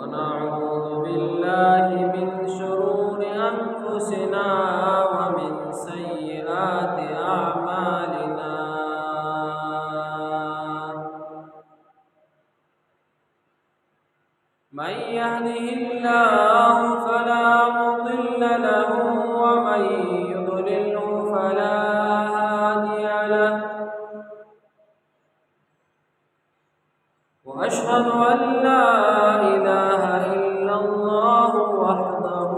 ونعوذ بالله من شرور أنفسنا ومن سيئات أعمالنا. من يهده الله فلا مضل له ومن يضلله فلا هادي له. وأشهد أن لا إله إلا الله وحده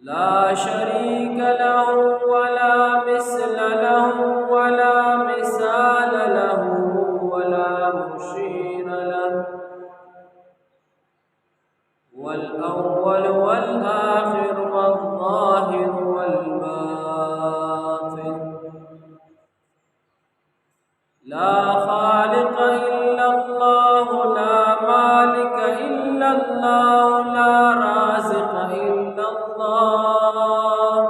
لا شريك له ولا مثل له ولا مثال له ولا مشير له. والأول والآخر والظاهر والباطن، لا خالق إلا الله، لا مالك إلا الله، لا رازق إلا الله،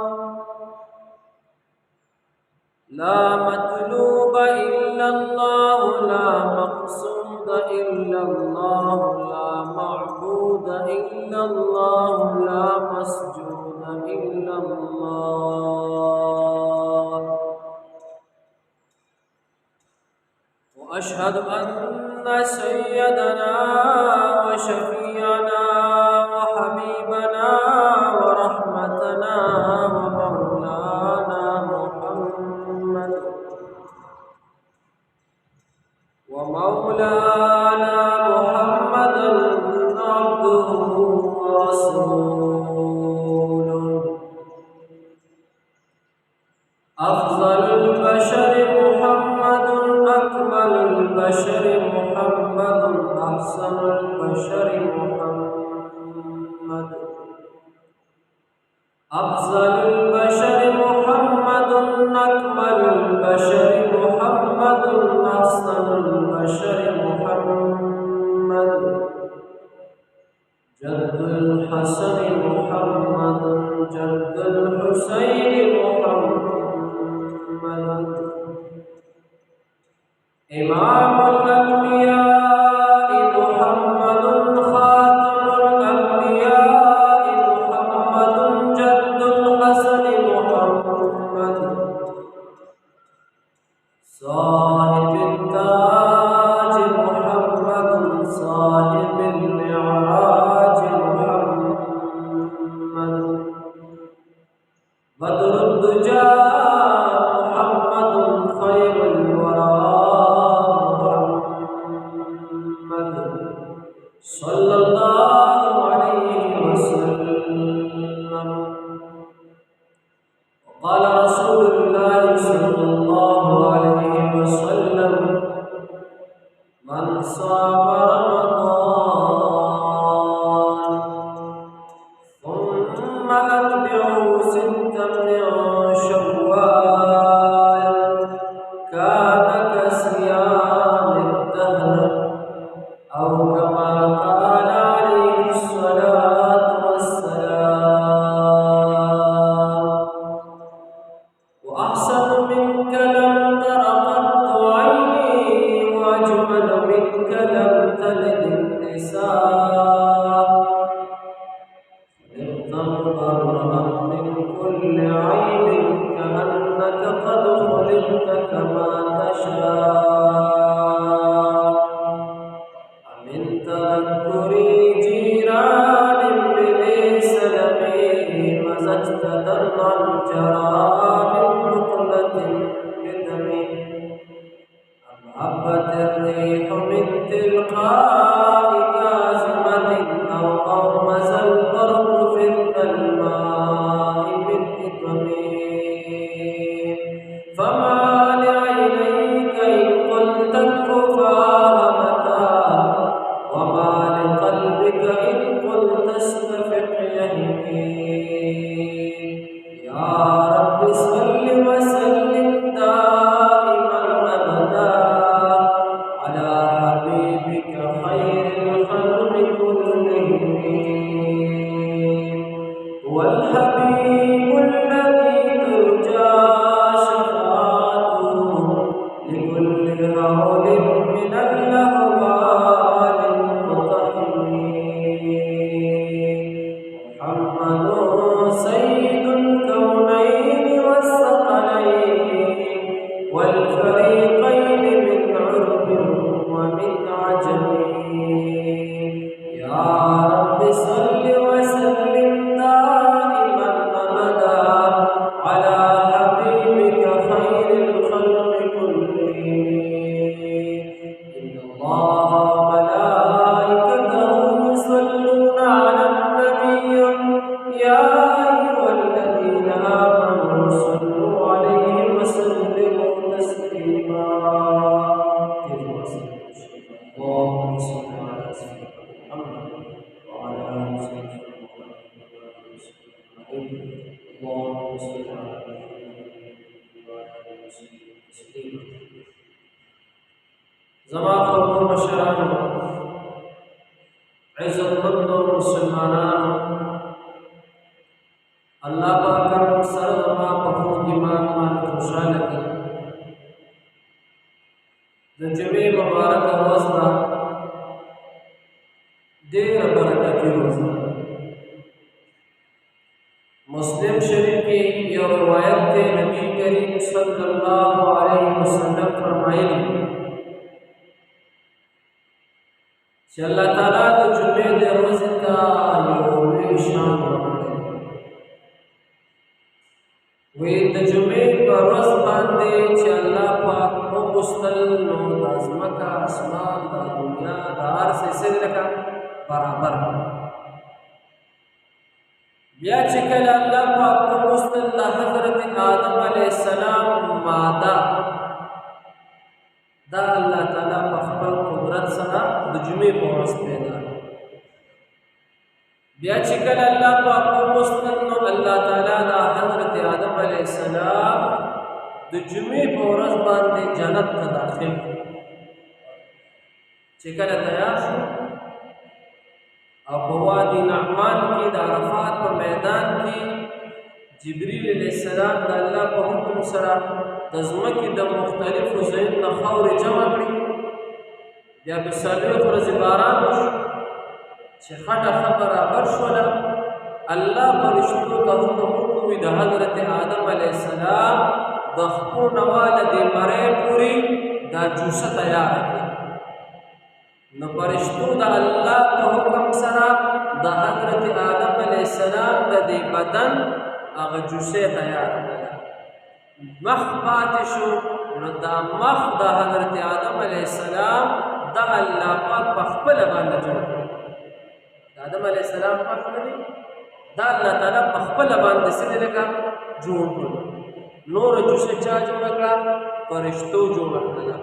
لا مطلوب إلا الله، لا مقصود إلا الله، لا معبود إلا الله، لا مسجود إلا الله. وأشهد أن سيدنا وشفيعنا وحبيبنا ورحمتنا ومولانا محمد عبده ورسوله، أفضل البشر محمد، أكمل البشر محمد، أحسن البشر محمد، أفضل البشر محمد، أكمل البشر محمد، أحسن البشر محمد، جد الحسن محمد، جد الحسين محمد، إمام الأنبياء محمد، خاتم الأنبياء محمد، جد الحسن محمد، صاحب التاج محمد، صاحب المعراج محمد، بدر الدجى محمد، خير الورى محمد، صلى الله عليه وسلم. وقال رسول الله صلى الله عليه وسلم: من صام رمضان ثم أتبعه ستا من شوال كان كصيام الدهر، أو كما قال عليه الصلاة والسلام. وأحسن منك لم تر قط عيني، وأجمل منك لم تلد النساء، خلقت مبرأ من كل عيب، كأنك قد خلقت كما تشاء. من تذكر جيران إبليس لمي، مزجت دمعا جرى من نقلة بدمي، والفريقين من عرب ومن عجم يا رب صل وسلم دائما أبدا على حبيبك خير الخلق كلهم إن الله وملائكته يصلون على النبي يا أيها الذين آمنوا صلوا عليه وسلموا تسليما اللهم صل على سيدنا محمد وعلى آل سيدنا محمد اللهم صل على محمد وعلى آل سيدنا تسليما زما خبر مشرانو عزت مند مسلمانانو الله پاک سر زما په ایمان باندې خوشاله کړي د جمعې مبارک ورځ ده ډېره برکتي ورځ ده مسلم شریف کې یو روایت دی نبی کریم صلی الله علیه وسلم فرمایي چې الله تعالی د جمعې د ورځې ته یو لوی شان ورکړی وی د جمعې په ورځ باندې چې الله پاک وغوښتل نو د ځمکه اسمان د دنیا د هر څه سره لکه برابر بیا چې کله الله پاک وغوښتل د حضرت آدم علیه السلام ماده دا الله تعالی په خپل قدرت سره د جمعې په ورځ پیدا بیا چې کله الله پاک وغوښتل نو الله تعالی د حضرت آدم علیه السلام د جمعې په ورځ باندې جنت ته داخل چې کله تیار شو او په وادي نعمان کې د عرفات په میدان کې جبرئیل علیه السلام د الله په حکم سره د ځمکې د مختلفو ځایونو نه خاورې جمع کړي بیا په څلوېښت ورځې باران وشو چې خټه ښه برابر شوله الله فرشتو ته حکم وکړي د حضرت آدم علیه السلام د خپو نه واله دې مرۍ پورې دا جوسه تیاره کړي نو فرشتو د الله په حکم سره د حضرت آدم علیه السلام د دې بدن هغه جوسه تیاره کړه مخ پاتې شو نو دا مخ د حضرت آدم علیه السلام د الله پاک په خپله باندې جوړ کړ د آدم علیه السلام مخ نه دی دا الله تعالی په خپله باندې څه لکه جوړ کړ نور جوسه چا جوړه کړه فرشتو جوړه کړه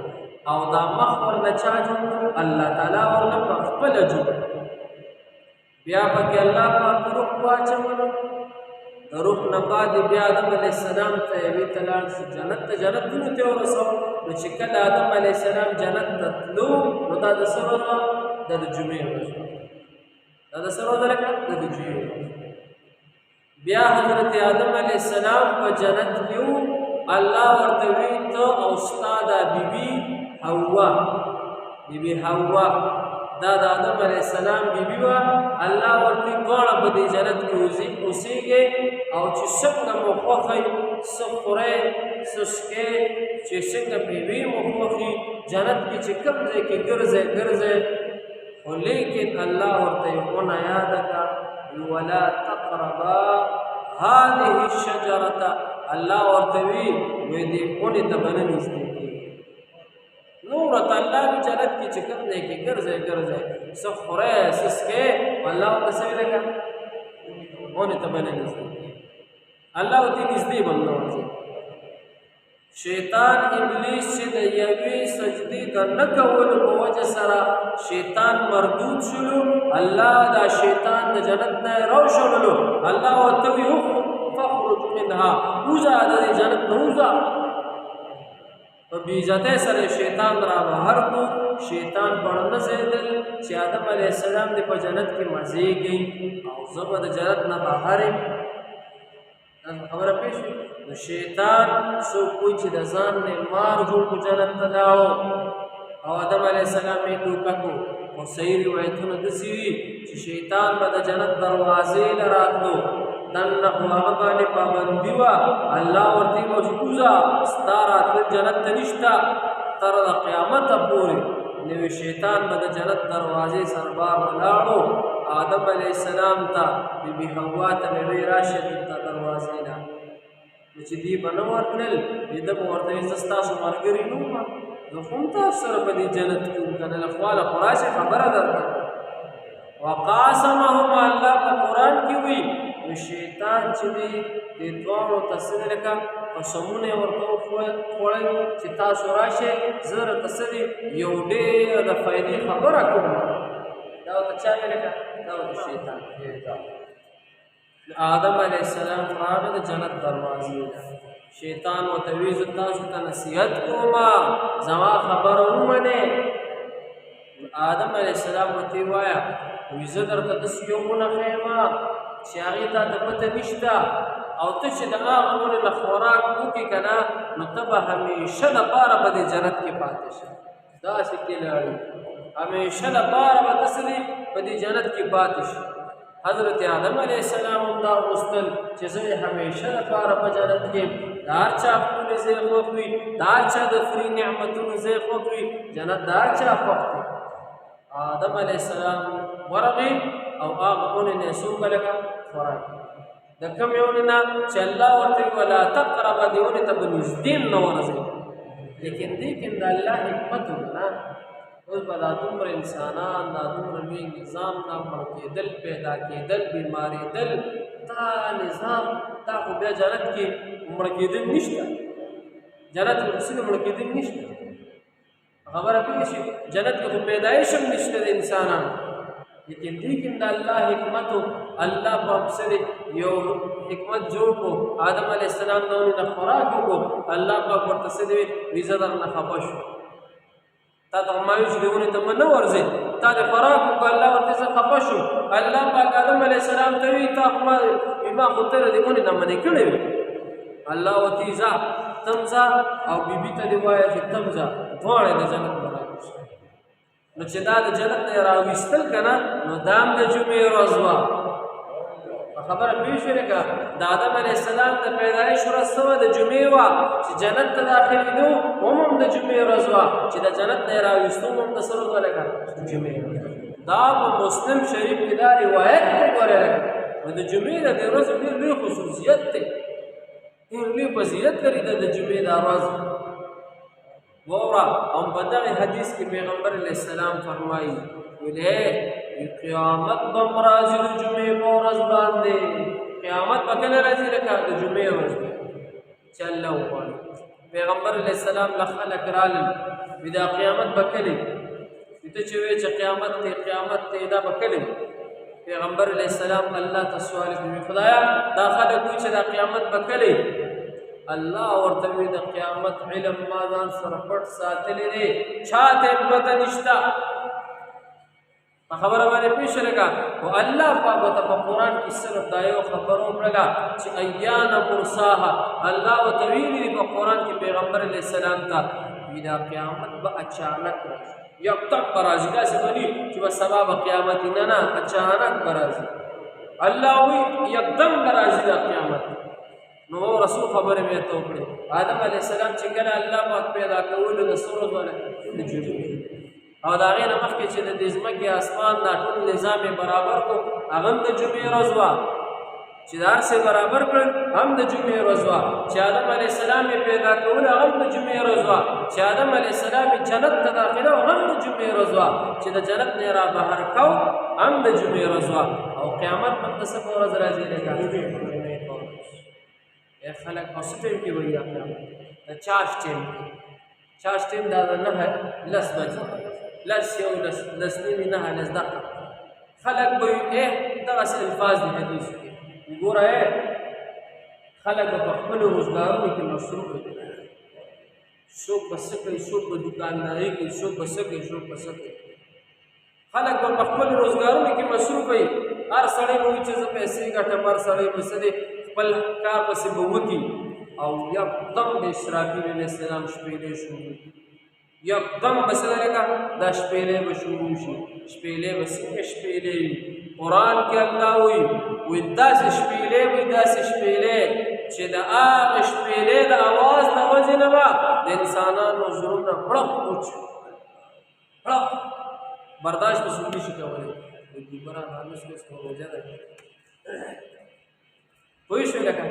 او دا مخ ورنه چا جوړ الله تعالی ورنه په خپله جوړ بیا پکې الله پاک روح واچولو د روح نه بعد بیا آدم علیه السلام ته یوې ته لاړ شو جنت ته جنتونو ته ورسو نو چې کله آدم علیه السلام جنت ته تلو نو دا د څه ورځ وه دا د جمعې ورځ وه دا د څه ورځ لکه دا د جمعې ورځ بیا حضرت آدم علیه السلام په جنت کې و الله ورته وی ته او ستا دا بیبي حوا بیبي حوا دا د آدم علیه السلام بیبي وه الله ورته دواړه په دې جنت کې اوسېږئ او چې څنګه مو خوښئ څه خورئ څه څښئ چې څنګه میوې مو خوښي جنت کې چې کوم ځای کې ګرځئ خو لیکن الله ورته یې ونه یاده کړه ولا تقربا هذه الشجرة الله ورته وی دې ونې ته به نه نږدې کېږئ نور ته الله وی جنت کې چې کوم ځای کې ګرځئ څه خورئ څه څښئ الله ورته څه ویلی که ونې ته به نه نږدې کېږئ الله ورته نږدې به نه ورځي شیطان ابلیس چې د یوې سجدې د نه کولو په وجه سره شیطان مردود شلو الله دا شیطان د جنت نه یې راوشړلو الله ورته وی فاخرج منها وځه د دې جنت نه وځه په بې عزتۍ سره شیطان را بهر کو شیطان پړنده ځېدل چې آدم علیه السلام دې په جنت کې مزې کوي او زه به د جنت نه بهر یم خبره پېښ شوې نو شیطان څوک وایي چې د ځان نه مار جوړ کړو جنت ته لاړو او آدم علیہ السلام یې ټوکه کو او صحیح روایتونه داسې وي چې شیطان به د جنت دروازې نه راتلو دننه خو هغه باندې پابندي وه الله ورته وځه ستا راتلل جنت ته نشته تر د قیامته پورې نو شیطان به د جنت دروازې سربار ولاړو آدم علیه السلام ته بیبي حوا ته به ویې راشه دلته دروازې نه نو چې دوی به نه ورتلل ده به ورته ویل زه ستاسو ملګري نه وم زه خو هم تاسو سره په دې جنت کې وم که نه له خواله خو راشئ خبره درته وقاسمهما الله په قرآن کې وي نو شیطان چې دی دې دواړو ته څه دی لکه قسمونه یې ورته وخوړل چې تاسو راشئ زه راته څه دی یو ډېره د فایدې خبره کوم دا ورته چا ویلې که دا ورته شیطان آدم علیه السلام راغی د جنت دروازې ده شیطان ورته وی زه تاسو ته نصیحت کومه زما خبره ومنئ آدم علیه السلام ورته ووایه وی زه درته داسې یو ونه ښیمه چې هغې ته د پته نشته او ته چې د هغه ونې نه خوراک وکړې که نه نو ته به همیشه لپاره به دې جنت کې پاتې شې داسې کې لاړې همیشه لپاره به ته څه دی په دې جنت کې پاتې شې حضرت آدم علیه السلام هم دا غوښتل چې زه همیشه لپاره په جنت کې د هر چا خپلې ځای خوښ وي د هر چا د فري نعمتونو ځای خوښ وي جنت د هر چا خوښ دی آدم علیه السلام ورغی او هغه ونې نه یې څه وکړه لکه خوراک د کومې ونې نه چې الله ورته وي ولا تقربه دې ونې ته به نږدې نه ورځئ لیکن دې کې د الله حکمت وکړه اوس به دا دومره انسانان دا دومره لوی نظام دا مړ کېدل پیدا کېدل بیمارېدل دا نظام دا خو بیا جنت کې مړ کېدل نشته جنت کې خو مړ کېدل نشته خبره پوه شي جنت کې خو پیدایش هم نشته د انسانانو لیکن دې کې د الله حکمت الله پاک سره یو حکمت جوړ کو آدم علیه السلام د ونې نه خوراک وکړو الله پاک ورته څه دی وي زه درنه خفه شو تا ته ما ویل چې دې ونې ته مه نه ورځې تا د خوراک وکړو الله ورته زه خفه شو الله پاک آدم علیه السلام ته وایي تا خو ما خو ته د ونې نه منې کړې وې الله ورته ځه تم ځه او بیبي ته دې ووایه چې تم ځه دواړه د جنت نه راوځي نو چې دا د جنت نه راویستل که نه نو دا هم د جمعې ورځ وه خبره پوه شولې که د آدم علیه السلام د پیدایش ورځ څه وه د جمعې وه چې جنت ته داخلېدو هم د جمعې ورځ وه چې د جنت نه یې راویستو هم د څه ورځ وه لکه جمعې دا په مسلم شریف کې دا روایت دی ګورې لکه نو د جمعې د دې ورځې ډېر لوی خصوصیت دی ډېر لوی فضیلت لري د جمعې دا ورځ وورا هم په دغه حدیث کې پیغمبر علیه السلام فرمایي ویلې قیامت به راځي د جمعې په ورځ باندې قیامت به کله راځي لکه د جمعې ورځ چې الله وغواړي پیغمبر علیه السلام له خلک رالل وي دا قیامت به کله ته چې وایې چې قیامت دی دا به کله پیغمبر علیه السلام الله ته سوال کوي خدایا دا خلک وایي چې دا قیامت به کله الله ورته وی د قیامت علم ما ځان سره پټ ساتلی دی چاته پته نشته په خبره باندې پوه شولې که خو الله پاک ورته په قرآن کې صرف دا یو خبره وکړله چې ایان مرساها الله ورته ویلي دي په قرآن کې پیغمبر علیه السلام ته وي دا قیامت به اچانک راځي یکتک به راځي داسې به ني چې به سبا به قیامت نه نه اچانک به راځي الله وی یکدم به راځي دا قیامت نو رسول خبره مې ته وکړې آدم علیه السلام چې کله الله پاک پیدا کولو د څو ورځو نه د جمعې او د هغې نه مخکې چې د دې ځمکې اسمان دا ټول نظام یې برابر کړو هغه هم د جمعې ورځ وه چې د هر څه برابر کړل هم د جمعې ورځ وه چې آدم علیه السلام یې پیدا کول هغه هم د جمعې ورځ وه چې آدم علیه السلام یې جنت ته داخله هم د جمعې ورځ وه چې د جنت نه یې را بهر کو هم د جمعې ورځ وه او قیامت هم د څه په ورځ راځي لکه خلک په څه ټایم کې وایي دا قیامت د چارج ټایم چارج ټایم دا د 9 لس بجې لس یو لس نیمې 9 لس دقیقه خلک به وایي دغسې الفاظ د حدیث کې ګوره خلک به په خپلو روزګارونو کې مصروف وي څوک به څه کوي څوک به دوکانداري کوي څوک به څه کوي څوک به څه کوي خلک به په خپلو روزګارونو کې مصروف وي هر سړی به وایي چې زه پیسې ګټم هر سړی به څه دی خپل کار پسې به وکړي او یکدم د اسرافیل علیه السلام شپېلې شروع یکدم به څه لکه دا شپېلۍ به شروع شي شپېلۍ به څنګه شپېلۍ وي قرآن کې الله وایي داسې شپېلۍ وي داسې شپېلۍ چې د هغې شپېلۍ د اواز د وجې نه به د انسانانو زړونه پړق وچ پړق برداشت به څوک نشي کولی دوباره مانوس کې څه روژه ده پوه شوې لکه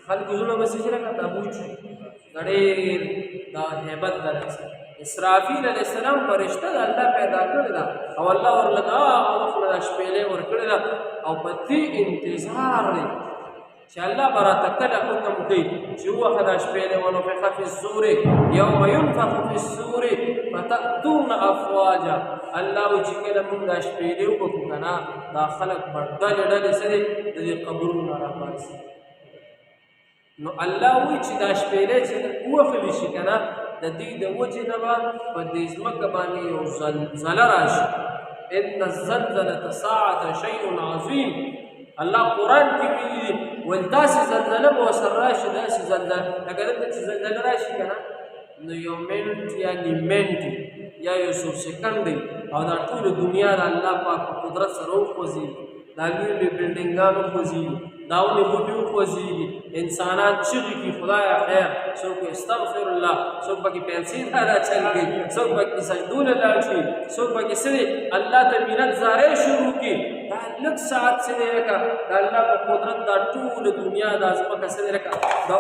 خلکو زړونه به څه شي لکه دا وچ وي دا ډېر دا هیبت ده اسرافیل علیه السلام فرشته د الله پیدا کړې ده او الله ورله دا وخت نه دا شپېلۍ ورکړې ده او په دې انتظار دی چې الله به راته کله حکم کوي چې ووخه دا شپېلۍ ونفخ فی الصور یوم ینفخ فی الصور فتأتون افواجا الله وایي چې کله موږ دا شپېلۍ وکړو که نه دا خلک به ډلې ډلې څه دی د دې قبرونو نه راپاڅي نو الله وایي چې دا شپېلۍ چې ووخلی شي که نه د دې د وجې نه به په دې ځمکه باندې یو زلزله راشي ان الزلزلة ساعة شیء عظیم الله قرآن کې ویلي دي وایي داسې زلزله به ورسره راشي داسې زلزله لکه دلته چې زلزله راشي که نه نو یو منټ یا نیم منټ یا یو څو سکنډ او دا ټوله دنیا د الله پاک په قدرت سره وخوځېږي دا لوی لوی بلډینګان وخوځېږي دا ونې بوټي وخوځېږي انسانان چغې کړي خدایه خیر څوک استغفر الله څوک پکې پیسې ته راچل کړي څوک پکې سجدو له لاړ شي څوک پکې څه دی الله ته منت زارۍ شروع کړي دا لږ ساعت څه دی لکه د الله په قدرت دا ټوله دنیا دا ځمکه څه دی لکه دا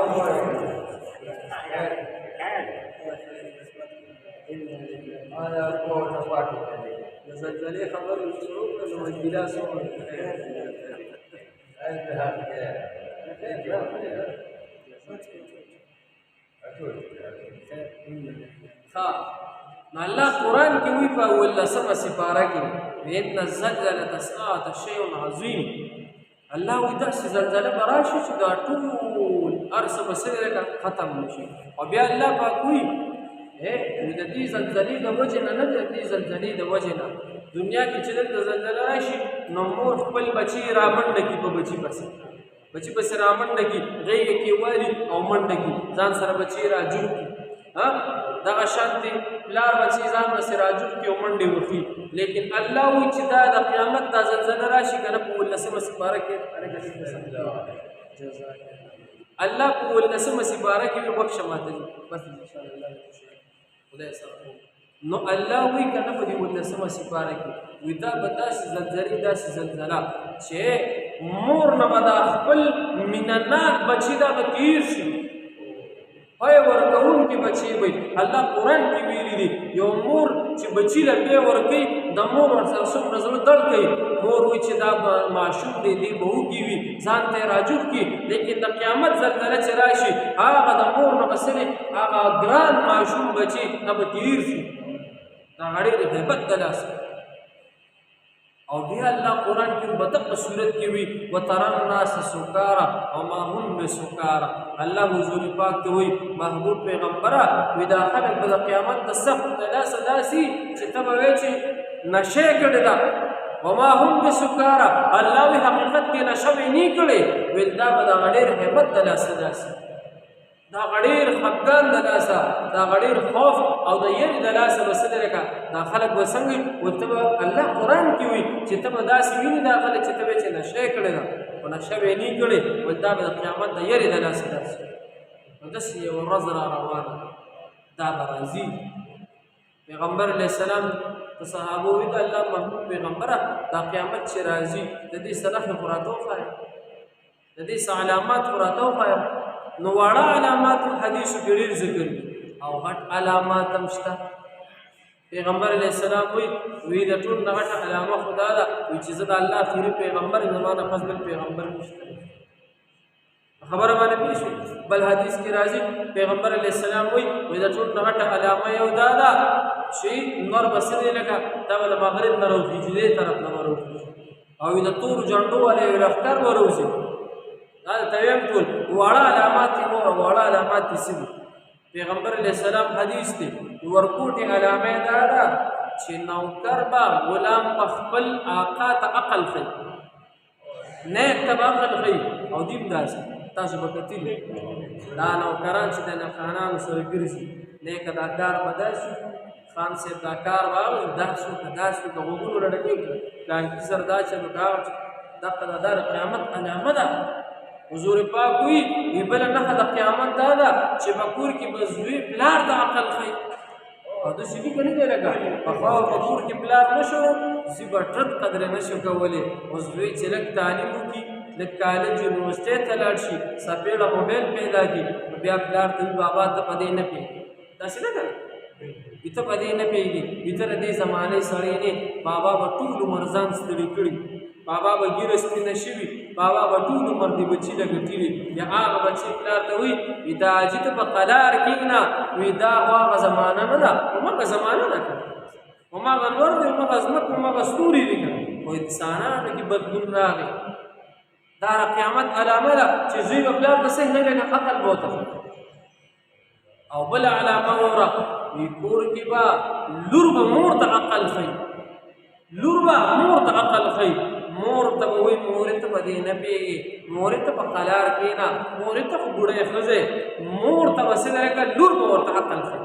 د زلزلې خبرې شروع کړه نو ګیلاس نو الله قرآن کې وایي په 18مه سپاره کې ان الزلزلة ساعة شیء عظیم الله وایي داسې زلزله به راشي چې دا ټول هر څه به څه دی ختم نشي او بیا الله پاک وایي د دې زلزلې د وجې نه د دې زلزلې د وجې نه دنیا کې چې دلته زلزله راشي نو مور خپل بچي رامنډه کړي په بچي پسې رامنډه کړي غېږه کې والي او منډه کړي ځان سره بچي راجوړ کړي دغه شانتې پلار بچي ځان پسې راجوړ کړي او منډې وکړي لیکن الله وایي چې دا د قیامت دا زلزله راشي که نه په 18مه سپاره کې الله په 18مه سپاره کې وي بخښه ماته بس انشاءالله خدای سره نو الله وی کنه په دې 18مه سپاره کې وی دا به داسې زلزله چې مور نه به دا خپل مینهناک بچي دا به تیر شي پای ورکوونکي بچي وي الله قرآن کې ویلي دي یو مور چې بچي له پی ورکوي د مور ورسره څومره زړه درد کوي مور وایي چې دا ماشوم دی دی به وږي وي ځان ته یې راجوخ کړي لیکن د قیامت زلزله چې راشي هغه د مور نه به څه دی هغه ګران ماشوم بچي هغه به تیر شي دا غړي د هیبت د لاسه او بیا الله قرآن کې په دغه صورت کې وي وترى الناس سکارا او ما هم بسکارا الله حضور پاک ته وایي محبوب پیغمبره وي دا خلک به د قیامت د سخت د لاسه داسي چې ته به وایې چې نشه یې کړې ده وما هم بسکارا الله وایي حقیقت کې نشه یې نه کړې وي دا به د هغه ډېر هیبت د لاسه داسي دا غډیر خفګان د لاسه دا غډیر خوف او د یری د لاسه وسله لکه دا خلک وسنګ ورته الله قرآن کې وي چې ته به داسې ویني دا خلک چې ته به چې نشه کړی ده او نشه به نه کړی ول دا به د قیامت د یری د لاسه داسې نو داسې یو ورځ را روانه دا به راځي پیغمبر علیه السلام د صحابو وي د الله محبوب پیغمبره دا قیامت چې راځي د دې څه نښې خو راته وښایه د دې څه علامات خو راته وښایه نو واړه علامات حدیثو کې ډېر ذکر دي او غټ علامات هم شته پیغمبر علیه السلام وی د ټول نه غټه علامه خدا ده وایي چې زه د الله آخري پیغمبر یم زما نه پس بل پیغمبر نشته خبره باندې پوه شوې بل حدیث کې راځي پیغمبر علیه السلام وایي د ټول نه غټه علامه یو دا ده چې نور به څه دی لکه دا به د مغرب نه راوخېږي دې طرف نه به راوخېږي او د تورو جنډو والا یو لښکر به راوځي دا ته ویم ټول واړه علامات دي نور واړه علامات دي څه دي پیغمبر علیه السلام حدیث دی ورکوټې علامه دا ده چې نوکر به غلام به خپل آقا ته عقل ښیي نیک ته به عقل ښیي او دیم داسې تاسو به کتلي دا نوکران چې د خانانو سره ګرځي نیکه دا کار به داسې خان صاحب دا کار واغ دا شو دا شو د غوګونو رډکېږي پلانکي سره دا چلو دا دغه د دار قیامت علامه ده حضور پاک وی بل نه د قیامت دا ده چې بکور کې به زوی پلار د عقل خي او د شي کې نه لګا په خوا بکور کې پلار نشو زی بټت قدر نشو کولې او زوی چې لک تعلیم وکي لک کالج یونیورسيټي ته لاړ شي سپېړه موبایل پیدا کی بیا پلار ته بابا ته پدې نه پی دا څه نه کوي ته پدې نه پیږي تر دې زمانه سړی نه بابا به ټول مرزان ستړي کړي بابا به ګیرستی نشوي بابا به ټول عمر دی بچی لګټي یا هغه بچی پلار ته وي دا اجت په قلار کېنا وي دا هغه زمانہ نه ده هغه زمانہ نه ده هغه نور دی هغه عظمت هغه ستوري دي او انسانانو کې بدلون راغی دا قیامت علامه ده چې زوی په پلار ته صحیح نه لګي عقل بوته او بل علامه وره وي کور کې با لور به مور ته عقل خي لور به مور ته عقل خي مور ته وای مور ته بده نه پیږي مور ته په قلار کېنا مور ته ګړې خزه مور ته وسیله کا لور به ورته عقل خي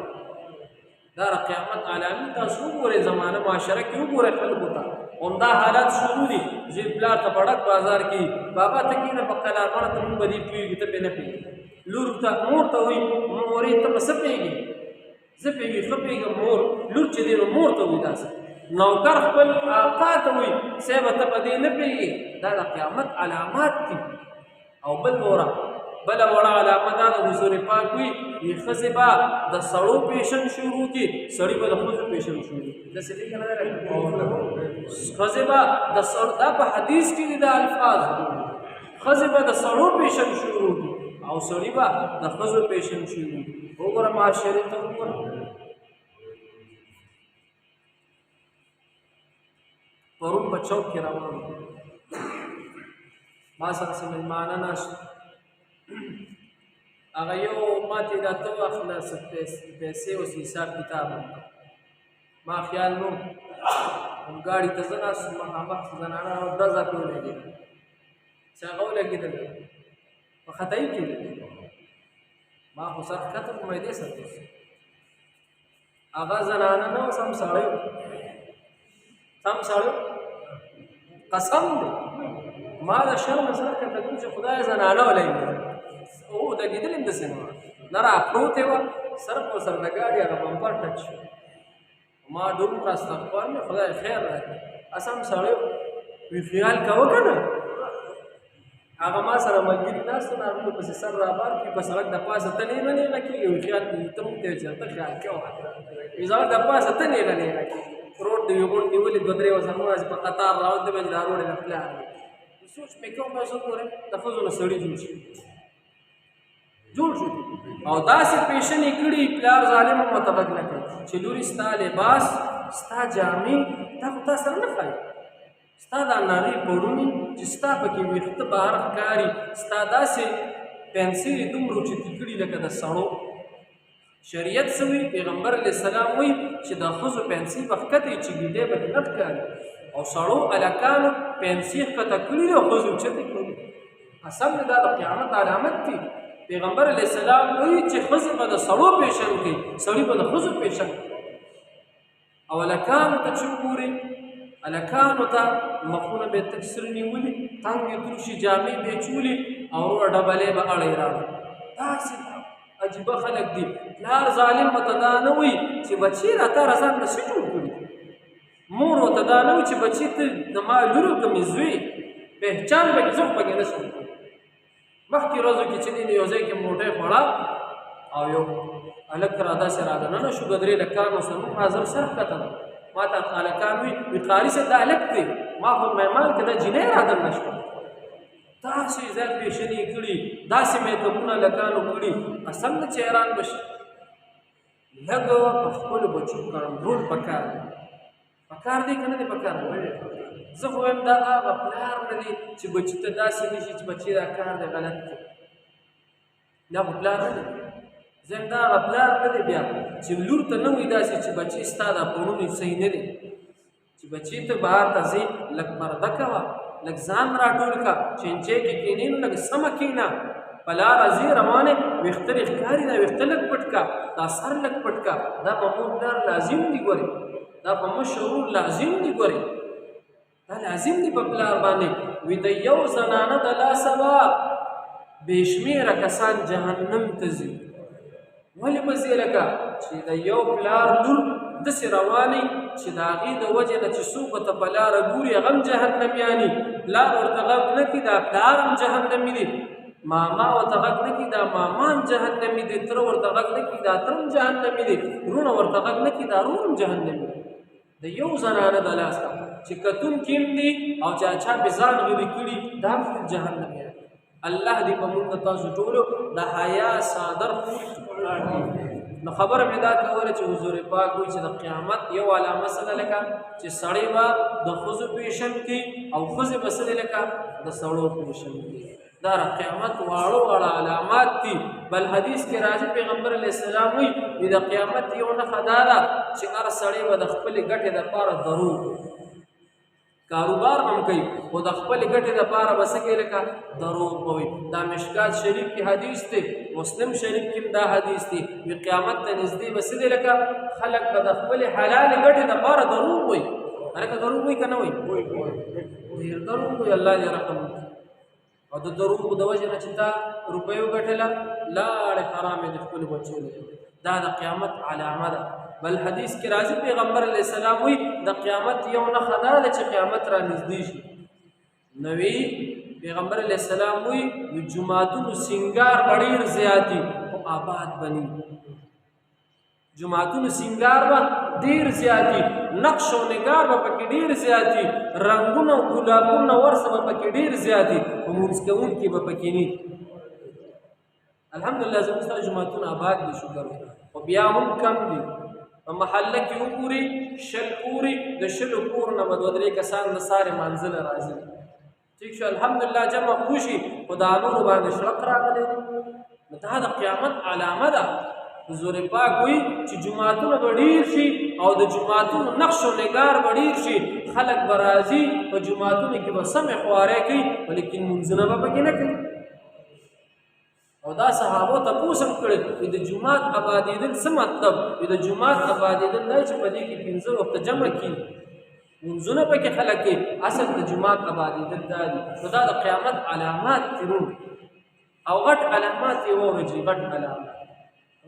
دا قیامت علامه تاسو ګوره زمانه معاشره کې وګوره خلکو ته همدا حالات شروع دي چې پلار ته پړک بازار کې بابا ته کېنه په قلار باندې ته بدی پیږي ته نه پیږي لور ته مور ته وای مور ته بس پیږي زپېږي خپېږي مور لور چې دی مور ته وای داسې نوکر خپل آقا ته وي صاحب ته په دې نه پوهېږي دا د قیامت علامات دي او بل وړه علامه دا د حضور پاک وي ښځې به د سړو پیشن شروع کړي سړي به د ښځو پیشن شروع کړي داسې دی که نه ښځې به د دا په حدیث کې دي دا الفاظ ښځې به د سړو پیشن شروع کړي او سړي به د ښځو پیشن شروع کړي وګوره معاشرې ته وګوره پرون په چوک کې روان ما سره څه مېلمانه ناست هغه یو ماتې دا ته واخله څه پیسې اوس حساب کتاب ما خیال نو ګاډي ته زه ناست مخامخ زنانه ډزه پرې ولګېده چې هغه ولګېدل په خطایي کې ما خو سر ښکته په معدې سره هغه زنانه نه اوس هم سړی قسم دی ما د شرم سره کته کوم چې خدای زنانه ولې او د کېدل هم داسې نه را پروتې وه سر په سر د ګاډي هغه بمپر ټچ شو ما دومره استغفار مې خدای خیر راکړي اسم سړی وي خیال کوه که نه هغه ما سره ملګري ناست وو هغوی پسې سر رابار کړي په سړک د پاسه ته نیغه نیغه کېږي وي خیال ته مونږ ته چې ته خیال کوه وي سړک د پاسه ته نیغه نیغه کېږي روډ دی یو غونډ نیولې دوه درې اوس هماغسې په قطار راوته به چې دا روډ یې د پلار سوچ مې کوم به زه ګورم د ښځو نه سړي جوړ شو او داسې پیشنې کړي پلار ظالم مطابق نه کوي چې لورې ستا لباس ستا جامې دا خو تا سره نه ښایي ستا دا نارې پړونې چې ستا پکې ویښته بهر ښکاري ستا داسې پنسلې دومره اوچتې کړي لکه د سړو شریعت څه وایي پیغمبر علیه السلام وایي چې د ښځو پنسې به ښکته وي چې ګیډې به نه ښکاري او سړو هلکانو پنسې ښکته کړي دي او ښځو اوچتې کړي اصل دا د قیامت علامت دي پیغمبر علیه السلام وایي چې ښځې به د سړو پیشن کوي سړي به د ښځو پیشن کوي او هلکانو ته چې وګورئ هلکانو ته مخونه به یې تک سره نیولي تنګې تروشي جامې به یې چولي او وروره ډبلې به اړی راوړي داسې عجیبه خلک دي پلار ظالم ورته دا نه وایي چې بچي راته رضان نه شي جوړ کړي مور ورته دا نه وایي چې بچي ته زما لور که مې زوی پهچان به کړي زه خو پکې نه شم مخکې ورځو کې چې دی یو ځای کې موټۍ خوړه او یو هلک را داسې رادننه شو دوه درې هلکانو سره موږ حاضر سر ښکته ده ما ته هلکان وي قاري صاحب دا هلک دی ما خو مهمان کې دا جینۍ رادننه شوه داسې ځای پیشنې کړي داسې میکپونه هلکانو کړي اصل نه چې حیران بشي لږ په خپلو بچو کنټرول پکار دی پکار دی که نه دی پکار دی زه خو وایم دا هغه پلار نه دی چې بچي ته داسې نه شي چې بچي دا کار دی غلط دی دا خو پلار نه دی زه وایم دا هغه پلار نه دی بیا چې لور ته نه وایي داسې چې بچي ستا دا پړونې صحیح نه دی چې بچي ته بهر ته ځې لږ پرده کوه لږ ځان راټول کړه چینچې کې کښېنې نو لږ سمه کښېنه په لاره ځې روانې ویښته دې ښکاري دا ویښته لږ پټ کا دا سر لږ پټ کا دا په مور پلار لازم دي ګورې دا په مشر ورور لازم دي ګورې دا لازم دي په پلار باندې وي د یو زنانه د لاسه به بې شمېره کسان جهنم ته ځي ولې به ځي لکه چې د یو پلار لور داسې روانې چې د هغې د وجې نه چې څوک ورته په لاره ګوري هغه هم جهنمیاني پلار ورته غږ نه کړي دا پلار هم جهنمي دی ماما ورته غږ نه کړي دا ماما هم جهنمي دی تره ورته غږ نه کړي دا تره هم جهنمي دی وروڼه ورته غږ نه کړي دا ورور هم جهنمي دی د یو زنانه د لاسه چې کتونکي هم دي او چې چا پې ځان غلي کړي دا هم جهنمي دی الله دې په موږ تاسو ټولو د حیا صادر نو خبره مې دا کوله چې حضور پاک وایي چې د قیامت یو علامه څه لکه چې سړی به د ښځو پیشن کوي او ښځې به څه لکه د سړو پیشن کوي دا قیامت واړه واړه علامات دي بل حدیث کې راځي پیغمبر علیه السلام وایي د قیامت یو نښه دا ده چې هر سړی به د خپلې ګټې دپاره دروغ کاروبار هم کوي خو د خپلې ګټې دپاره به څه کوي لکه دروغ به وي دا مشکات شریف کې حدیث دی مسلم شریف کې دا حدیث دی وي قیامت ته نږدې به څه دی لکه خلک به د خپلې حلالې ګټې دپاره دروغ وایي هلکه دروغ وایي که نه وایي ډېر دروغ وایي الله دې رحم وکړي او د دروغ د وجې نه چې تا روپۍ وګټله لاړې حرامې د خپلو بچو دا د قیامت علامه ده بل حدیث کې راځي پیغمبر علیه السلام وایي د قیامت یو نښه دا ده چې قیامت را نږدې شي نو پیغمبر علیه السلام وایي جوماتونو سینګار به ډېر زیاتي خو آباد به نه جماعتونو سینګار به ډېر زیاتي نقش او نګار به پکې ډېر زیاتي رنګونه او ګلابونه ورسه به پکې ډېر زیاتي خو مونځ کوونکي به پکې نه الحمدلله زموږ سره جماعتونه آباد دي شکر خو بیا هم کم دي په محله کې وګورئ شل کورې د شلو کور نه به دوه درې کسان د سارې مانځله راځي ټیک شو الحمدلله جمع خوشي خو د نورو باندې شرق راغلی دی نو دا د قیامت علامه ده حضور پاک وایي چې جوماتونه به ډېر شي او د جوماتونو نقش و نګار به ډېر شي خلک به راځي په جوماتونو کې به سمې خوارۍ کوي ولیکن لمونځونه به پکې نه کوي او دا صحابو تپوس هم کړی د جومات آبادېدل څه مطلب د جومات آبادېدل دا چې په دې کې 15 وخته جمع کړي لمونځونه پکې خلک کوي اصل د جومات آبادېدل دا دي نو دا د قیامت علامات دي او غټ علامات یې واورئ غټ علامات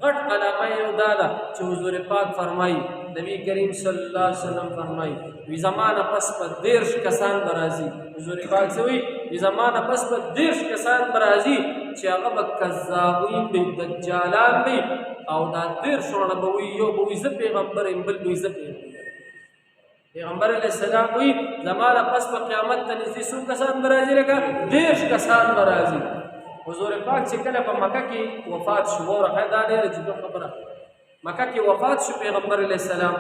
غټ علامه یو دا ده چې حضور پاک فرمایي نبی کریم صلی الله علیه وسلم فرمایي وی زمانه پس په 13 کسان به راځي حضور پاک څه وایي وی زمانه پس په 13 کسان به راځي چې هغه به کذابین وي دجالان وي او دا 13 ونه به وي یو به وي زه پیغمبر یم بل به وي زه پیغمبر علیه السلام وایي زمانه پس په قیامت ته نږدې څو کسان به راځي لکه 13 کسان به راځي حضور پاک چې کله په مکه کې وفات شو ورغه دا ډېره جدي خبره مکه کې وفات شو پیغمبر علیه السلام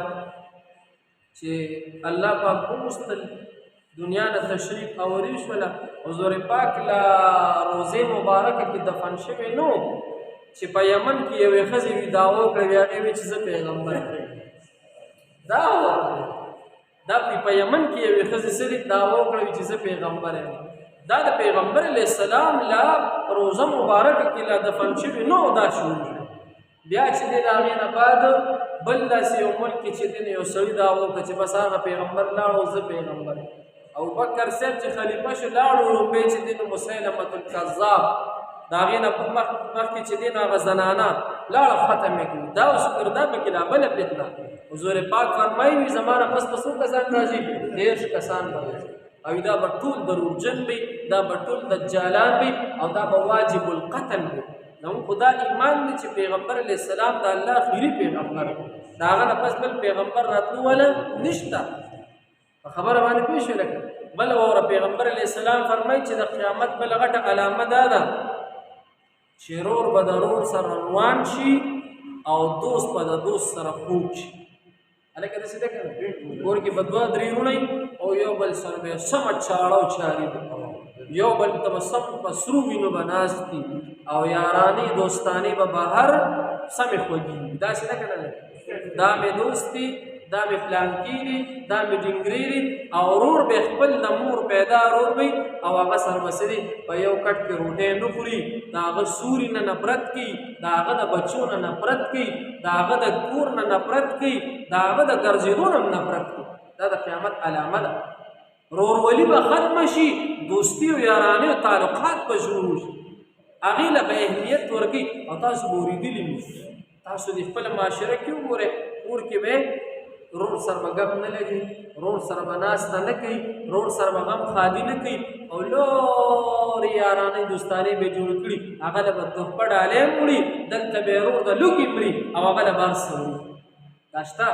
چې الله پاک ومستل دنیا نه تشریف اوري شوله حضور پاک لا روزه مبارکه کې دفن شوی نو چې په یمن کې یوې ښځې وي دعوا کړې وي هغې وی چې زه پیغمبر یم دا په یمن کې یوې ښځې څه دعوا کړې وي چې زه پیغمبر یم دا د پیغمبر علیه السلام لا روزه مبارکه کې لا دفن شوي نو دا شروع بیا چې دی د هغې نه بعد بل داسې یو ملک کې چې دی یو سړي دعوا وکړه چې بس هغه پیغمبر لاړ او زه پیغمبر ابوبکر صاحب چې خلیفه شو لاړ وروپۍ چې دی نو مسیلمة الکذاب د هغې نه مخکې چې دی نو هغه زنانه لاړه ختم یې کړي دا اوس دا پکې لا بله فتنه حضور پاک فرمایي وي زما نه پس به څو کسان راځي 13 کسان به راځي او دا به ټول دروغجن وي دا به ټول دجالان وي او دا به واجب القتل وي نو خدا ایمان دی چې پیغمبر علیه السلام د الله اخري پیغمبر د هغه نه پس بل پیغمبر راتلو ولا نشته په خبره باندې پوه شوې لکه بله واوره پیغمبر علیه السلام فرمایي چې د قیامت بله غټه علامه دا ده چې رور به د رور سره روان شي او دوست به د دوست سره خوږ شي هلکه داسې ده که نه کور کې به 2-3 وروڼه او یو بل سره به یې سمه چاړه او چاري به یو بل ته به سم په سرو وینو به ناست دي او یارانې دوستانې به بهر سمې خوږي داسې ده که نه دا مې دوست دي دا مې پلانکي دي دا مې ډنګرې دي او ورور به خپل د مور پیدا ورور وي او هغه سربسې دي په یو کټ کې روټۍ نه خوري د هغه سوري نه نفرت کوي د هغه د بچو نه نفرت کوي د هغه د کور نه نفرت کوي د هغه د ګرځېدو نه نفرت کوي دا د قیامت علامه ده ورورولي به ختمه شي دوستي او یارانې او تعلقات به شروع شي هغې له به اهمیت ورکوي او تاسو به اورېدلي وي تاسو د خپله معاشره کې وګورئ کور کې به ورور سره به ګپ نه لګي ورور سره به ناسته نه کوي ورور سره به غم خالي نه کوي او لورې یارانې دوستانې به جوړ کړي هغه له به تحفه ډالۍ هم وړي دلته به یې ورور د لوږې مري او هغه له به هر څه وړي دا شته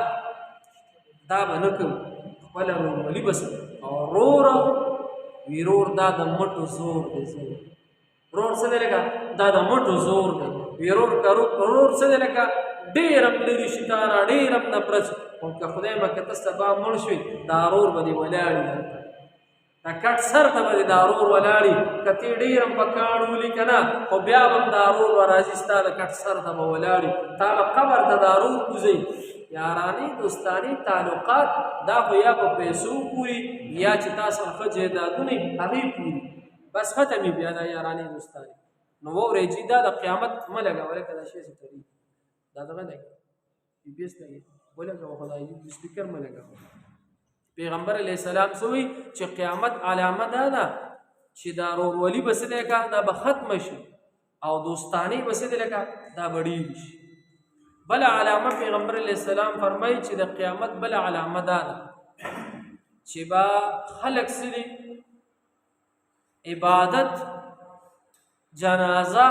دا به نه کوو خپله ورورولي به او ورور دا د مټو زور دی ورور څه دی لکه دا د مټو زور دی ورور څه دی لکه ډېر هم لرې شي تا نه ډېر هم نفرت شي خو که خدای به که ته سبا مړ شوې دا ورور به دې ولاړي دا کټ سر ته به دې دا ورور ولاړي که ته ډېر هم په کاڼ ولي که نه خو بیا به هم دا ورور به راځي ستا د کټ سر ته به ولاړي تا به قبر ته دا ورور کوزوي یارانې دوستانې تعلقات دا خو یا په پیسو پوري یا چې تا سره ښه جایدادونه هغې پوري بس ختمې بیا دا یارانې دوستانې نو واورئ چې دا د قیامت مه لګوئ که دا شی څه کوي دا دغه دی پی پی ایس لګي ولګوه خدای دې سپیکر مه لګوه پیغمبر علیه السلام څه وایي چې قیامت علامه دا ده چې دا ورورولي به څه دی که دا به ختمه شي او دوستانې به څه دی لکه دا به ډېرې شي بله علامه پیغمبر علیه السلام فرمایي چې د قیامت بله علامه دا ده چې به خلک څه دي عبادت جنازه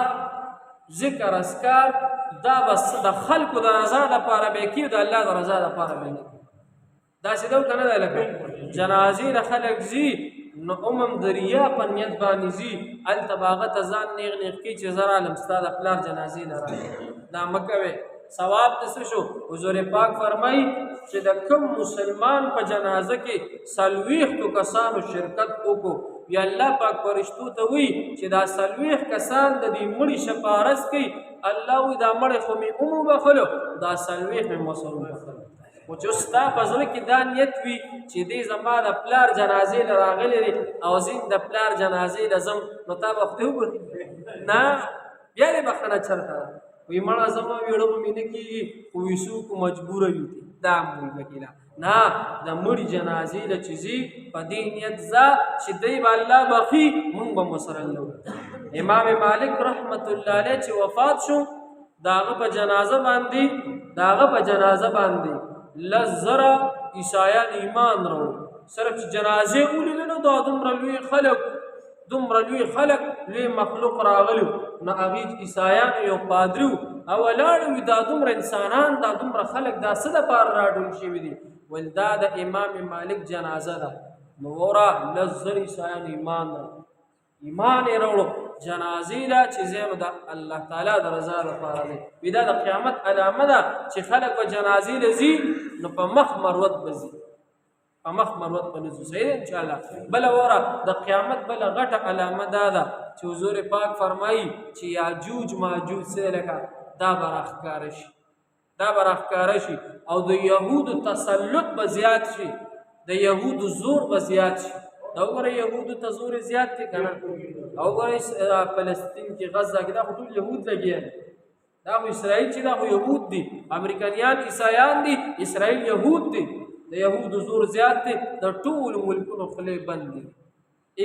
ذکر اذکار دا بس د خلکو د رضا لپاره به کېږي د الله د رضا لپاره به نه داسې ده که نه دی لکه جنازې د خلک ځي نو عموم د ریا په نیت باندې ځي هلته به هغه ته ځان نیغ نیغ کړي چې زه رالم ستا د پلار جنازې له راغلې دا مه کوئ ثواب د څه شو حضور پاک فرمایي چې د کوم مسلمان په جنازه کې 40 کسانو شرکت وکړو یا الله پاک فرشتو ته وایي چې دا 40 کسان د دې مړي شفارس کوي الله وایي دا مړی خو مې وبخلو دا 40 مې مسلو بخلو خو چې ستا په زړه کې دا نیت وي چې دې زما د پلار جنازې له راغلی دی او زه د پلار جنازې له ځم نو تا به خدای وبخي نه بیا دې بخښنه چېرته ده وی مړه زما ویړه به مې نه کېږي خو وي څوک مجبوره وي دا هم وایي وکیله نه د مړي جنازې له چې ځي په دې نیت ځه چې دی به الله بخي مونږ به ورسره لرو امام مالک رحمت الله علیه چې وفات شو د هغه په جنازه باندې 10,000 عیسایان ایمان راوړي صرف چې جنازې ولیدل نو دا دومره لوی خلک لوی مخلوق راغلي نو هغې عیسایان یو پادري او ولاړ وي دا دومره انسانان دا دومره خلک دا څه دپاره راډول شوي دي ویل دا د امام مالک جنازه ده نو وره 10,000 عیسایان ایمان یې راوړو جنازې ده چې ځای د الله تعالی د رضا لپاره دی وي دا د قیامت علامه ده چې خلک به جنازې له ځي نو په مخ مروت به ځي په مخ مروت به نه ځو صحیح ده انشاءالله بله وره د قیامت بله غټه علامه دا ده چې حضور پاک فرمایي چې یاجوج ماجوج څه لکه دا به راښکاره شي او د یهودو تسلط به زیات شي د یهودو زور به زیات شي دا وګورئ یهودو ته زور زیات دی که نه او وګورئ فلسطین کې غزه کې دا خو ټول یهود لګیا دي دا خو اسرائیل چې دا خو یهود دي امریکایان عیسایان دي اسرائیل یهود دي د یهودو زور زیات دی د ټولو ملکونو خولې بند دي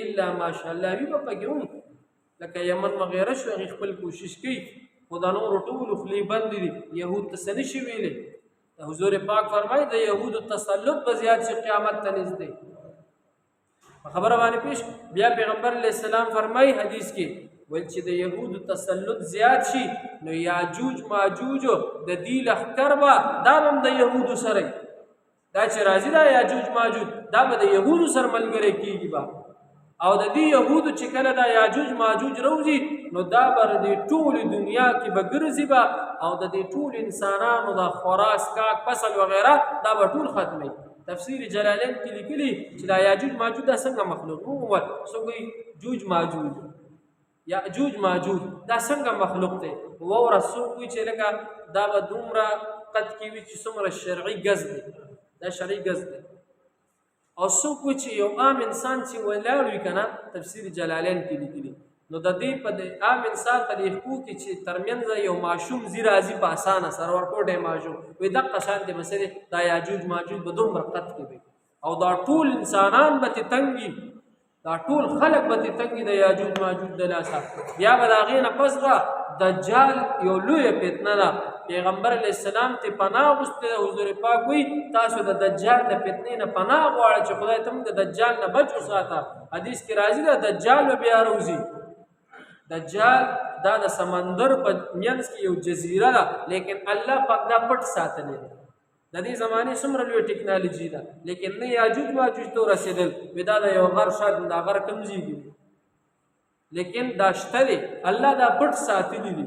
الا ماشاءالله وي به پکې هم لکه یمن وغیره شو هغې خپل کوشش کوي خو د نورو ټولو خولې بند دي یهود ته څه نشي ویلی حضور پاک فرمایي د یهودو تسلط به زیات شي قیامت ته نږدې خبره باندې پیش بیا پیغمبر علیه السلام فرمایي حدیث کې ویل چې د یهودو تسلط زیات شي نو یاجوج ماجوجو د دې لښکر به دا هم د یهودو سره دا چې راځي دا یاجوج ماجوج دا به د یهودو سره ملګری کېږي به او د دې یهودو چې کله دا یاجوج ماجوج روځي نو دا به د ټولې دنیا کې به ګرځي به او د دې ټول انسانانو د خوراک څښاک فصل وغیره دا به ټول ختموي تفسیر جلالین کې لیکلي چې دا یاجوج ماجوج دا څنګه مخلوق وویل څوک وایي جوج ماجوج یاجوج ماجوج دا څنګه مخلوق دی واوره څوک وایي چې لکه دا به دومره قد کې وي چې څومره شرعي ګز دی دا شرعي ګز دی. او څوک وي چې یو عام انسان چې ولاړ وي که نه، تفسیر جلالین کې لیکلي، نو د دې په عام انسان په دې حقوق کې چې ترمنځ یو ماشوم ځي راځي په اسانه سره ورکوټی ماشوم وایي دقه شانتې مسلې دا یاجوج ماجوج به دومره قد کې وي او دا ټول انسانان به ترې تنګ وي، دا ټول خلق به ترې تنګ وي د یاجوج ماجوج د لاسه. بیا به د هغې نه پس به دجال یو لویه فتنه ده. پیغمبر علیه السلام ته پناه غوښتې ده. حضور پاک وایي تاسو د دجال د فتنې نه پناه غواړئ چې خدای ته موږ د دجال نه بچ وساته. حدیث کې راځي ده دجال به بیا راوځي. دجال دا د سمندر په منځ کې یو جزیره ده، لیکن الله پاک دا پټ ساتلی دی. د دې زمانې څومره لویه ټکنالوژي ده، لیکن نه یاجوج ماجوج ته ورسېدل. وایي دا د یو غر شاید دا غر کمزېږي، لیکن دا شته دی. الله دا پټ ساتلی دی،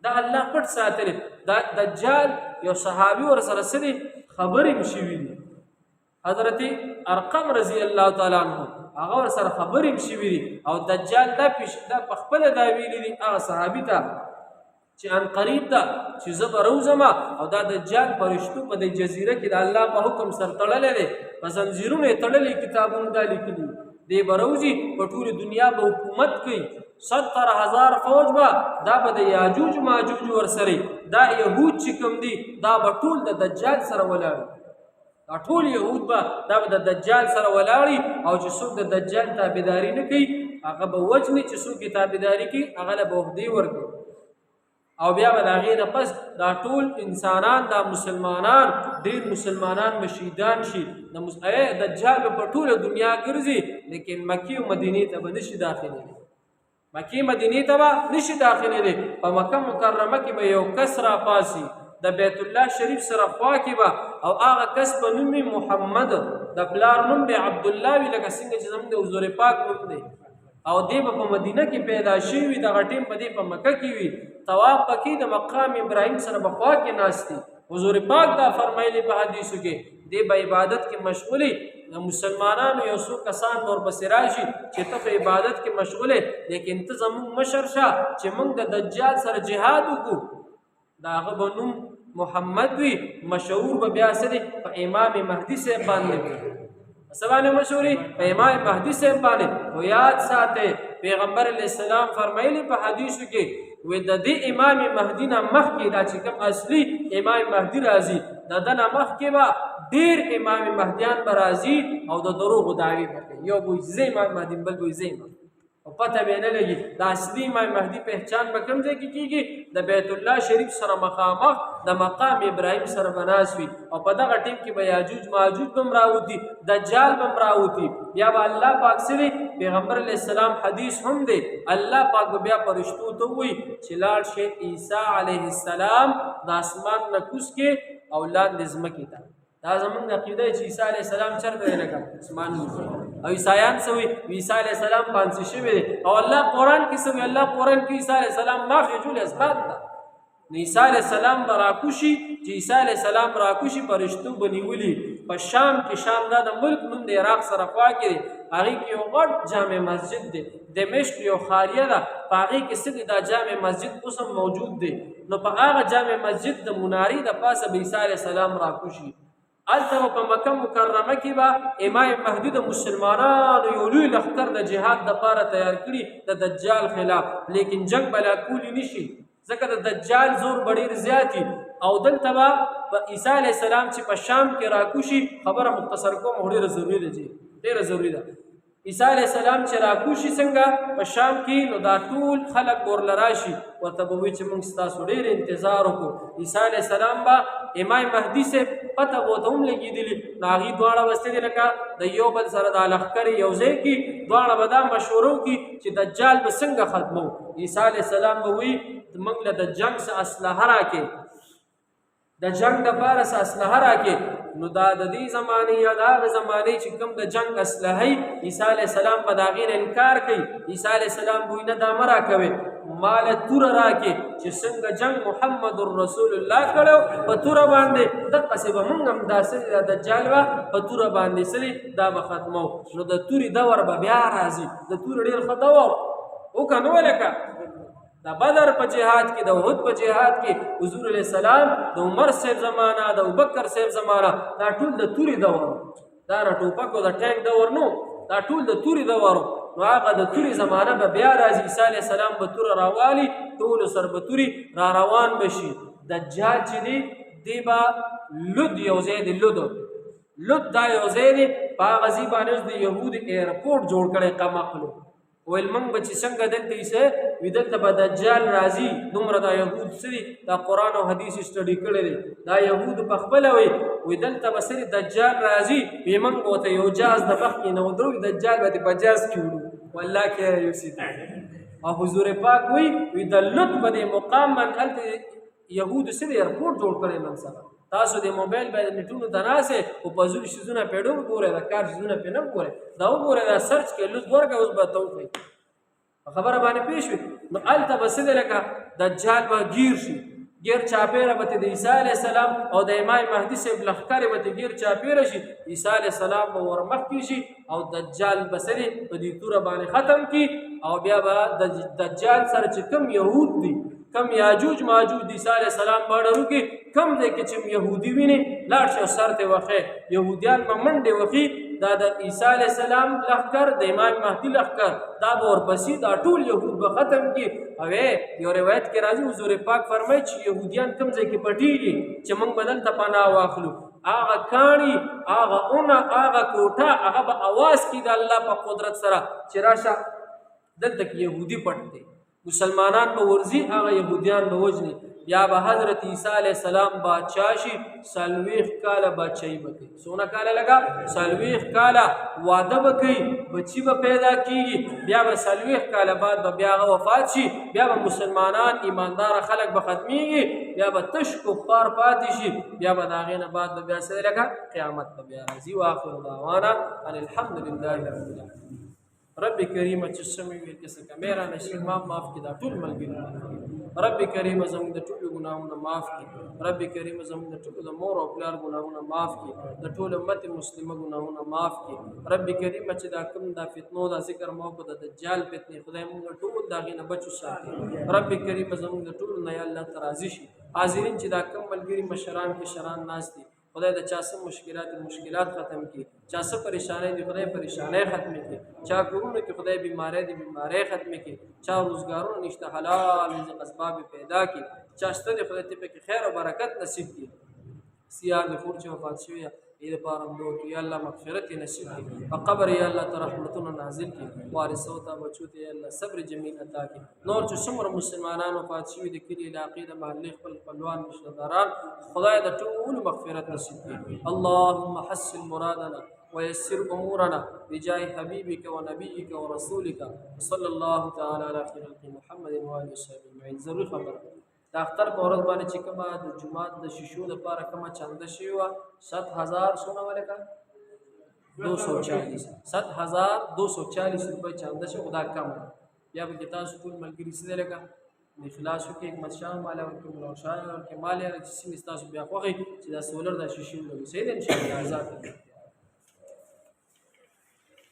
دا الله پټ ساتلی. دا دجال یو صحابي ورسره څه دي خبرې هم شوي دي. حضرت ارقم رضی الله تعالی عنه هغه ورسره خبرې هم شوي دي. او دجال دا په خپله دا ویلي دي هغه صحابي ته چې ان قریب ده چې زه به روځم او دا دجال فرشتو په دې جزیره کې د الله په حکم سره تړلی دی، په زنځیرونو یې تړلي کتابونه دا لیکلي دی به روځي، په ټولې دنیا به حکومت کوي. 70,000 فوج به دا به د یاجوج ماجوج ورسره، دا یهود چې کوم دي دا به ټول د دجال سره ولاړ، دا ټول یهود به دا به د دجال سره ولاړي. او چې څوک د دجال تابعداري نه کوي هغه به وجني، چې څوک یې تابعداري کوي هغه له به عهدې ورکوي. او بیا به د هغې نه پس دا ټول انسانان دا مسلمانان ډېر مسلمانان به شهیدان شي. دجال به په ټوله دنیا ګرځي، لیکن مکې او مدینې ته به نشي داخلېدی. مکې مدینې ته به نشي داخلېدی. په مکه مکرمه کې به یو کس راپاسي د بیت الله شریف سره خوا کې به، او هغه کس به نوم وي محمد، د پلار نوم به عبدالله وي، لکه څنګه چې زموږ د حضور پاک نوم دی. او دی به په مدینه کې پیدا شوي وي، دغه ټیم به دی په مکه کې وي. طواف پکې د مقام ابراهیم سره به خوا کې ناست دي. حضور پاک دا فرمایلی په حدیثو کې دی به عبادت کې مشغولي. د مسلمانانو یو څو کسان ورپسې راشي چې ته په عبادت کې مشغولې، لیکن ته زموږ مشر شه چې موږ د دجال سره جهاد وکړو. د هغه به نوم محمد وي، مشهور به بیا څه دی په امام مهدي صاحب باندې وي. څه باندې مشهوري؟ په امام مهدي صاحب باندې. خو یاد ساتئ پیغمبر علیه السلام فرمایلی په حدیثو کې وی د دې امام مهدي نه مخکې دا چې کوم اصلي امام مهدي راځي د ده نه مخکې به ډېر امام مهدیان به راځي او د دروغو دعوې به کوي. یو به وایي زه امام مهدي بل به وایي زه امام، او پته به نه لګي د اصلي امام مهدي پہچان به کوم ځای کې کېږي؟ د بیت الله شریف سره مخامخ د مقام ابراهیم سره به ناست وي. او په دغه ټیم کې به یاجوج ماجوج به هم راوځي، دجال به هم راوځي. بیا به الله پاک سره پیغمبر علیه السلام حدیث هم دی، الله پاک به بیا فرشتو ته وایي چې لاړ شئ عیسی علیه السلام د اسمان نه کوز کې او لاندې ځمکې ته. دا زمونږ عقیده چې عیسی علیه السلام چېرته دی لکه اسمان نوځي. او عیسایان څه وایي؟ عیسی علیه السلام پانسي شوی دی. او الله قرآن کې څه وایي؟ الله قرآن کې عیسی علیه السلام ماخرج الاسباب ده. نو عیسی علیه السلام به راکوشي، چې عیسی علیه السلام راکوشي فرشتو به نیولي په شام کې. شام دا د ملک نوم د عراق سره خوا کې دی. هغې کې یو غټ جامع مسجد دی، دمشق یو خاریه ده، په هغې کې څه دی دا جامع مسجد اوس هم موجود دی. نو په هغه جامع مسجد د منارې د پاسه به عیسی علیه السلام راکوشي. هلته په مکه مکرمه کې به امام مهدي د مسلمانانو یو لوی لښکر د جهاد دپاره تیار کړي د دجال خلاف، لیکن جنګ به لا کولی نشي ځکه د دجال زور به ډېر زیات وي. او دلته به عیسی علیه السلام چې په شام کې راکوشي، خبره مختصر کوم خو ډېره ضروري ده، چې ډېره ضروري ده. عیسی علیه السلام چې راکوشي څنګه په شام کې، نو دا ټول خلک ورله راشي، ورته به وایي چې موږ ستاسو ډېر انتظار وکړو. عیسی علیه السلام به امام مهدي صاحب پته به ورته هم لګېدلي، نو هغې دواړه بستې دي لکه د یو بل سره دا لښکرې یو ځای کړي، دواړه به دا مشوره وکړي چې دجال به څنګه ختمو. عیسی علیه السلام به وایي موږ له د جنګ څه اسلحه راکړې، د جنگ دپاره څه اسلحه راکړې. نو دا د دې زمانې یا د هغې زمانې چې کوم د جنګ اسلحه یي، عیسی علیه السلام به د هغې نه انکار کوي. عیسی علیه السلام به وایي نه دا مه راکوئ، ماله توره راکړې چې څنګه جنګ محمد رسول الله کړی په توره باندې، دقسې به موږ هم داسې د دجال به په توره باندې سرې دا به ختمو. نو د تورې دور به بیا راځي، د تورې ډېر ښه دور وکړه نو ولکه د بدر په جهاد کې د احد په جهاد کې حضور علیه السلام د عمر صاحب زمانہ د ابوبکر صاحب زمانہ دا ټول د توري دور دا نه ټوپک او د ټانک دور نو دا ټول د توري دور نو هغه د توري زمانہ به بیا راځي عیسی علیه السلام به تور راوالي ټول سر به توري را روان بشي دجال چې دی به لود یو ځای دی لود دا یو ځای دی په هغه ځای باندې د یهود ایرپورټ جوړ کړی قمقلو ویل موږ به چې څنګه دلته ایسه وي دلته به دجال راځي دومره دا یهود څه دي دا قرآن او حدیث سټډي کړی دی دا یهود په خپله وي دلته به څه دي دجال راځي وي موږ به ورته یو جاز د مخکې نه ودرو دجال به دې په جاز کې وړو والله کې یوسي او حضور پاک وي د لط په دې مقام باندې هلته یهود څه دی ایرپورټ جوړ کړی نن سبا تاسو د موبایل باندې نټونو ته ناسې او په زور شیزونه پې ډېر ګورئ د کار شیزونه پې نه ګورئ دا وګورئ دا سرچ کې لوز ورکړه اوس به ته وکړئ خبره باندې پېښ وي نو هلته به څه دی لکه دجال به ګیر شي ګیر چاپېره به د عیسی علیه السلام او د امام مهدي صاحب لښکرې به ګیر چاپېره شي عیسی علیه السلام به ورمخکې شي او دجال به څه دی په دې توره باندې ختم کړي او بیا به د دجال سره چې کوم یهود دي کم یاجوج ماجوج د عیسی علیه السلام باندې وکړي کم دی کې چې یهودي ویني لاړ شي او سر ته وخی یهودیان به منډې وخي دا د عیسی علیه السلام لښکر د امام مهدي لښکر دا به ورپسې دا ټول یهود به ختم کړي او یو روایت کې راځي حضور پاک فرمایي چې یهودیان کوم ځای کې پټېږي چې موږ به دلته پناه واخلو هغه کاڼي هغه اونه هغه کوټه هغه به اواز کړي د الله په قدرت سره چې راشه دلته کې یهودي پټ دی مسلمانان به ورځي هغه یهودیان به وژني بیا به حضرت عیسی علیه السلام بادشاه شي 40 کاله بادشاهي به کوي څونه کاله لګا 40 کاله واده به کوي بچي به پیدا کیږي بیا به 40 کاله بعد به بیا هغه وفات شي بیا به مسلمانان ایماندار خلک به ختمیږي بیا به تش کفار پاتې شي بیا به د هغې نه بعد به بیا څه لګا قیامت به بیا راځي واخر دعوانا ان الحمد لله رب العالمین رب کریم چې سمې وي کیسه کمیرا نشي ما معاف کړه ټول ملګری رب کریم زموږ د ټولو ګناهونو معاف کړي رب کریم زموږ د ټولو د مور او پلار ګناهونو معاف کړي د ټولو امت مسلمه ګناهونو معاف کړي رب کریم چې دا کوم د فتنو د ذکر مو په د دجال فتنې خدای موږ ټول دا غي نه بچو ساتي رب کریم زموږ د ټولو نه الله ترازی شي حاضرین چې دا کوم ملګری مشران کې شران ناس دي خدای د چا څه مشکلات ختم کړي چا څه پریشانی دي خدای پریشانی ختم کړي چا کورونه کې خدای بیماری دي بیماری ختم کړي چا روزګارونه نشته حلال رزق اسباب پیدا کړي چا شته دي خدای ته په خیر او برکت نصیب کړي سیار د خور چې وفات شوی دې لپاره مو یا الله مغفرت نصیب کړي په قبر یا الله ته رحمتونه نازل کړي وارثو ته بچو ته یا الله صبر جمیل عطا کړي نور چې څومره مسلمانانو وفات شوي د کلي علاقې د محلې خپل خپلوان رشتهداران خدای د ټولو مغفرت نصیب کړي اللهم حسن مرادنا ويسر امورنا بجاه حبيبك ونبيك ورسولك صلى الله تعالى على خير محمد واله وصحبه اجمعين ضروري خبره د اختر په ورځ باندې چې کومه د جمعات د شیشو لپاره کومه چنده شوې وه 7000 سونه ولکه 240 7240 روپۍ چنده شوه خو دا کم بیا به کې تاسو ټول ملګري څه دی لکه د اخلاص وکړئ حکمت شاه مالی ورکړي ملا شاه ورکړي مالی چې سیمې ستاسو بیا خوښوي چې دا سولر دا شیشې ولګوي صحیح دی انشاءالله ازاد